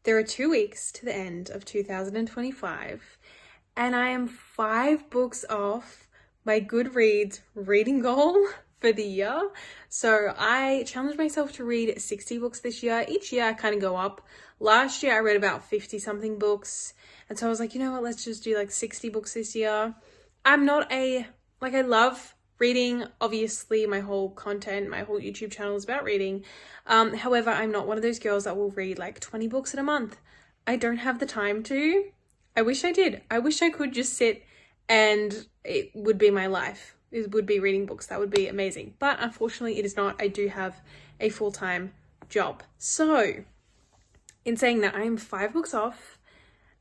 There are 2 weeks to the end of 2025, and I am 5 books off my Goodreads reading goal for the year. So I challenged myself to read 60 books this year. Each year I kind of go up. Last year I read about 50 something books. And so I was like, you know what, let's just do like 60 books this year. I love reading. Obviously, my whole content, my whole YouTube channel is about reading. However, I'm not one of those girls that will read like 20 books in a month. I don't have the time to. I wish I did. I wish I could just sit and it would be my life. It would be reading books. That would be amazing. But unfortunately, it is not. I do have a full-time job. So, in saying that, I am 5 books off,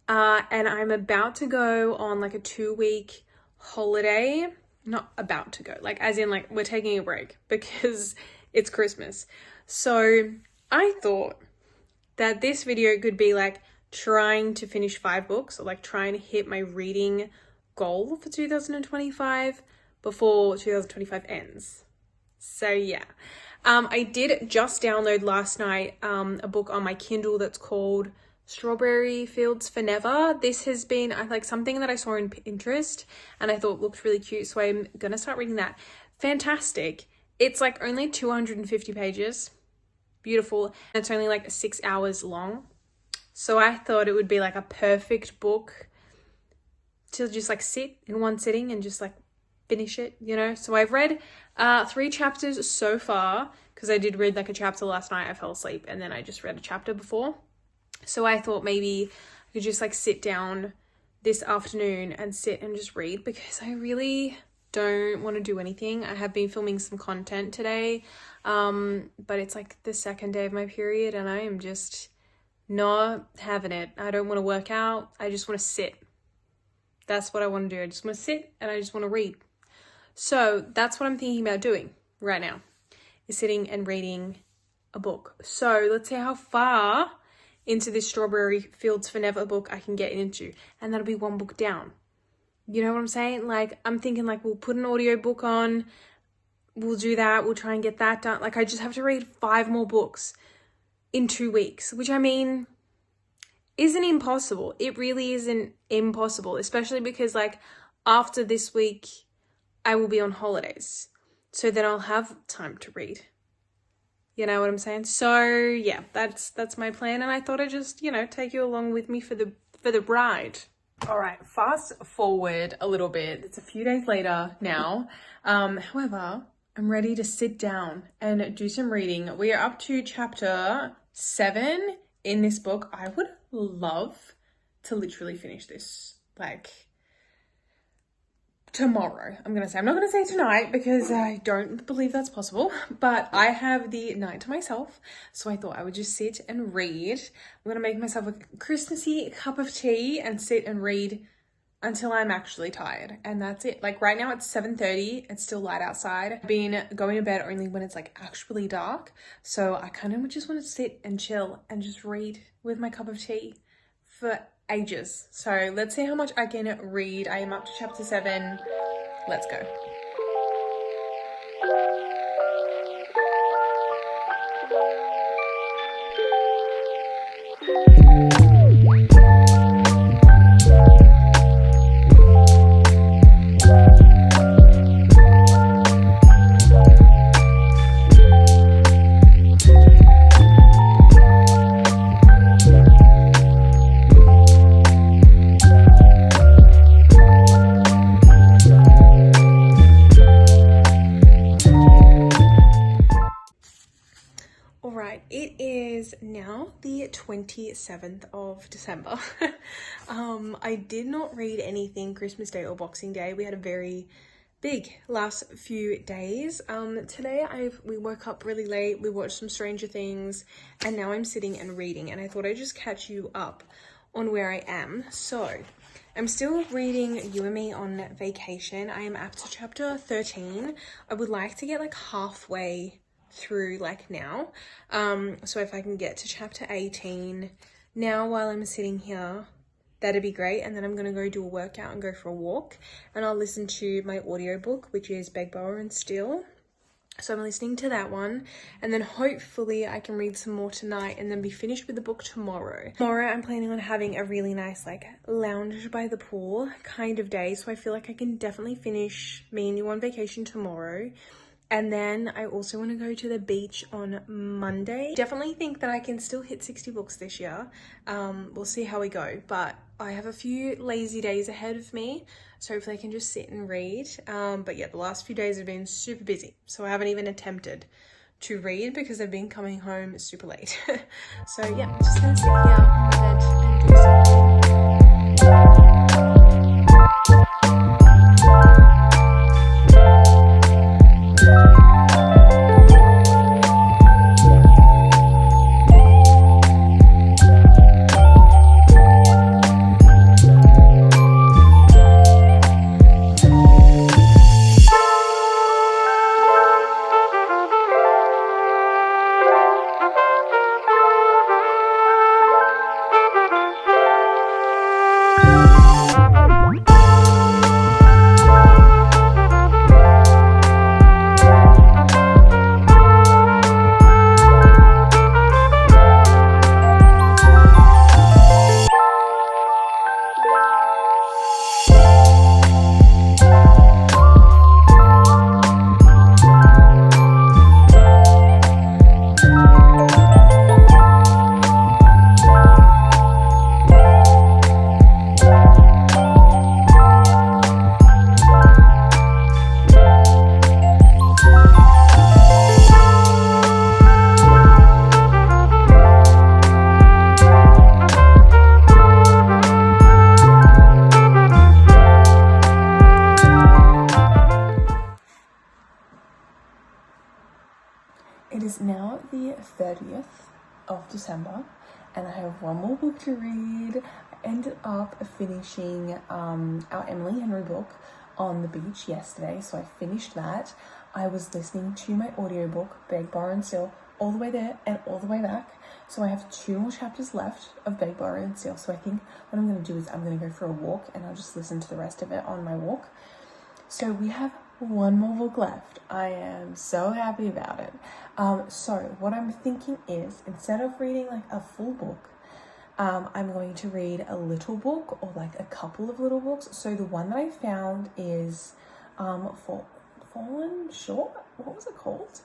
and I'm about to go on like a 2-week holiday. Not about to go, like as in like we're taking a break because it's Christmas. So I thought that this video could be like trying to finish 5 books, or like trying to hit my reading goal for 2025 before 2025 ends. So yeah, I did just download last night a book on my Kindle that's called Strawberry Fields for Never. This has been something that I saw in Pinterest and I thought looked really cute, so I'm gonna start reading that. Fantastic. It's like only 250 pages. Beautiful. And it's only like 6 hours long. So I thought it would be like a perfect book to just like sit in one sitting and just like finish it, you know? So I've read 3 chapters so far, because I did read like a chapter last night. I fell asleep and then I just read a chapter before. So I thought maybe I could just like sit down this afternoon and sit and just read, because I really don't want to do anything. I have been filming some content today, but it's like the 2nd day of my period and I am just not having it. I don't want to work out. I just want to sit. That's what I want to do. I just want to sit and I just want to read. So that's what I'm thinking about doing right now, is sitting and reading a book. So let's see how far into this Strawberry Fields for Never book I can get into, and that'll be 1 book down. You know what I'm saying? Like, I'm thinking like we'll put an audiobook on, we'll do that, we'll try and get that done. Like, I just have to read 5 more books in 2 weeks, which I mean isn't impossible. It really isn't impossible, especially because like after this week I will be on holidays, so then I'll have time to read. You know what I'm saying? So yeah, that's my plan, and I thought I'd just, you know, take you along with me for the ride. All right, fast forward a little bit. It's a few days later now. However, I'm ready to sit down and do some reading. We are up to chapter 7 in this book. I would love to literally finish this like tomorrow. I'm not gonna say tonight because I don't believe that's possible, but I have the night to myself, so I thought I would just sit and read. I'm gonna make myself a Christmassy cup of tea and sit and read until I'm actually tired, and that's it. Like right now it's 7:30, it's still light outside. I've been going to bed only when it's like actually dark, so I kind of just want to sit and chill and just read with my cup of tea for ages. So let's see how much I can read. I am up to chapter 7. Let's go. It is now the 27th of December. I did not read anything Christmas Day or Boxing Day. We had a very big last few days. Today we woke up really late, we watched some Stranger Things, and now I'm sitting and reading, and I thought I'd just catch you up on where I am. So I'm still reading You and Me on Vacation. I am up to chapter 13. I would like to get like halfway through like now, so if I can get to chapter 18 now while I'm sitting here, that'd be great. And then I'm gonna go do a workout and go for a walk, and I'll listen to my audiobook, which is Beg, Borrow and Steal. So I'm listening to that one, and then hopefully I can read some more tonight and then be finished with the book tomorrow. Tomorrow I'm planning on having a really nice like lounge by the pool kind of day, so I feel like I can definitely finish Me and You on Vacation tomorrow. And then I also want to go to the beach on Monday. Definitely think that I can still hit 60 books this year. We'll see how we go, but I have a few lazy days ahead of me, so hopefully I can just sit and read. But yeah, the last few days have been super busy, so I haven't even attempted to read because I've been coming home super late. So yeah, I'm just gonna sit here on my bed and do something. It is now the 30th of December and I have one more book to read. I ended up finishing our Emily Henry book on the beach yesterday, so I finished that. I was listening to my audiobook, Beg, Borrow and Steal, all the way there and all the way back. So I have 2 more chapters left of Beg, Borrow and Steal. So I think what I'm going to do is I'm going to go for a walk and I'll just listen to the rest of it on my walk. So we have one more book left. I am so happy about it. So what I'm thinking is, instead of reading like a full book, I'm going to read a little book or like a couple of little books. So the one that I found is Fallen Short. What was it called?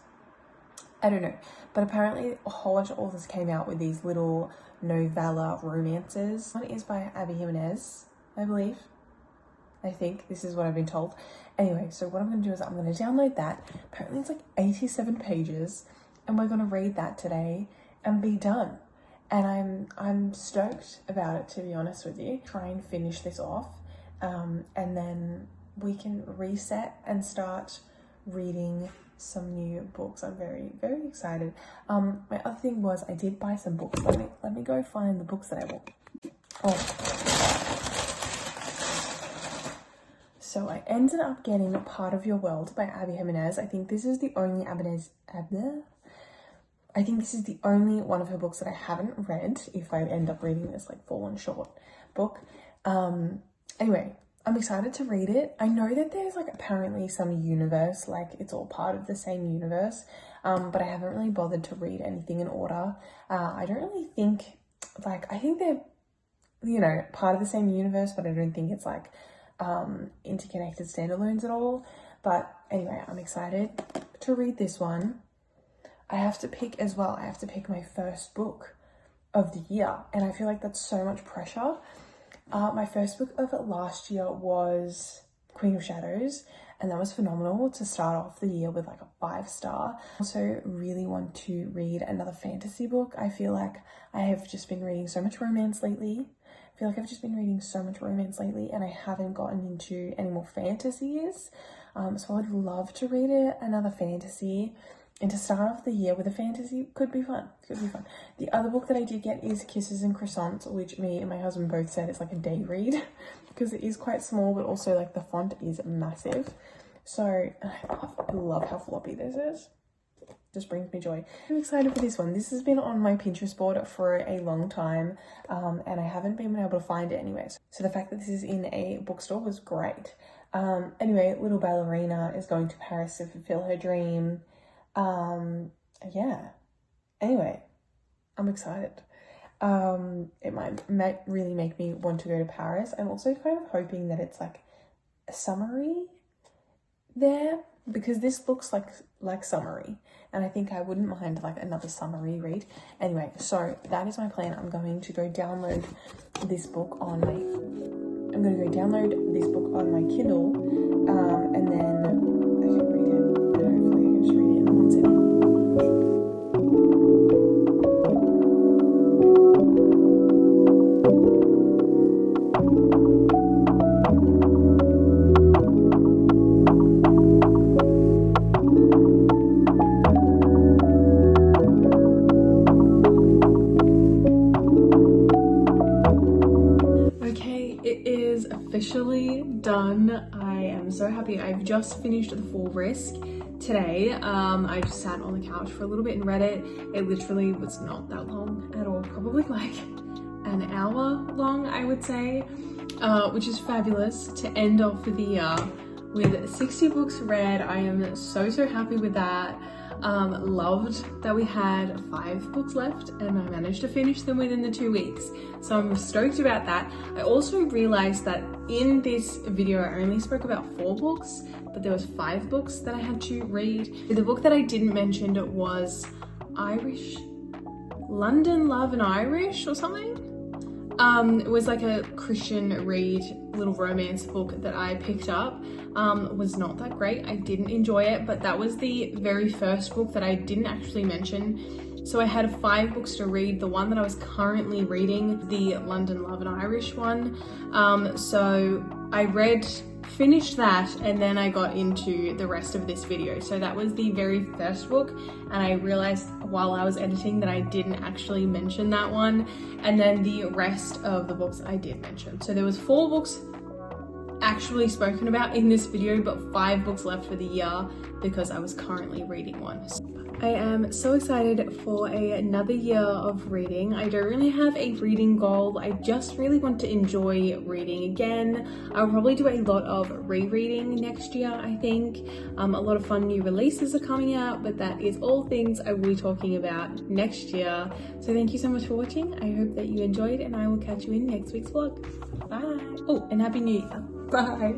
I don't know. But apparently a whole bunch of authors came out with these little novella romances. One is by Abby Jimenez, I believe. I think this is what I've been told. Anyway, so what I'm going to do is I'm going to download that. Apparently it's like 87 pages and we're going to read that today and be done. And I'm stoked about it, to be honest with you. Try and finish this off and then we can reset and start reading some new books. I'm very, very excited. My other thing was I did buy some books. Let me go find the books that I bought. So I ended up getting Part of Your World by Abby Jimenez. I think this is the only I think this is the only one of her books that I haven't read, if I end up reading this like Fallen Short book. Anyway, I'm excited to read it. I know that there's like apparently some universe, like it's all part of the same universe, but I haven't really bothered to read anything in order. I don't really think, like, I think they're, you know, part of the same universe, but I don't think it's like interconnected standalones at all. But anyway, I'm excited to read this one. I have to pick as well, I have to pick my first book of the year, and I feel like that's so much pressure. My first book of last year was Queen of Shadows, and that was phenomenal to start off the year with like a 5-star. Also really want to read another fantasy book. I feel like I have just been reading so much romance lately. And I haven't gotten into any more fantasies. So I'd love to read another fantasy. And to start off the year with a fantasy could be fun. The other book that I did get is Kisses and Croissants, which me and my husband both said it's like a day read because it is quite small, but also like the font is massive. So I love how floppy this is. Just brings me joy. I'm excited for this one. This has been on my Pinterest board for a long time, and I haven't been able to find it anyway. So the fact that this is in a bookstore was great. Anyway, Little Ballerina is going to Paris to fulfill her dream. Yeah. Anyway, I'm excited. It might really make me want to go to Paris. I'm also kind of hoping that it's like a summary there, because this looks like summary, and I think I wouldn't mind like another summary read. Anyway, so that is my plan. I'm going to go download this book on my Kindle, and then I can read it, and hopefully I can just read it in one sitting. Officially done. I am so happy. I've just finished The Full Risk today. I just sat on the couch for a little bit and read it. It literally was not that long at all, probably like an hour long, I would say, which is fabulous to end off the year with 60 books read. I am so happy with that. Loved that we had 5 books left and I managed to finish them within the 2 weeks. So I'm stoked about that. I also realized that in this video I only spoke about 4 books, but there was 5 books that I had to read. The book that I didn't mention was London, Love and Irish or something. It was like a Christian read, little romance book that I picked up. Was not that great. I didn't enjoy it, but that was the very first book that I didn't actually mention. So I had 5 books to read. The one that I was currently reading, the London, Love and Irish one. So I finished that, and then I got into the rest of this video. So that was the very first book, and I realized while I was editing that I didn't actually mention that one, and then the rest of the books I did mention. So there was 4 books actually spoken about in this video, but 5 books left for the year because I was currently reading one. I am so excited for another year of reading. I don't really have a reading goal. I just really want to enjoy reading again. I'll probably do a lot of rereading next year, I think. A lot of fun new releases are coming out, but that is all things I will be talking about next year. So thank you so much for watching. I hope that you enjoyed, and I will catch you in next week's vlog. Bye. Oh, and Happy New Year. Bye.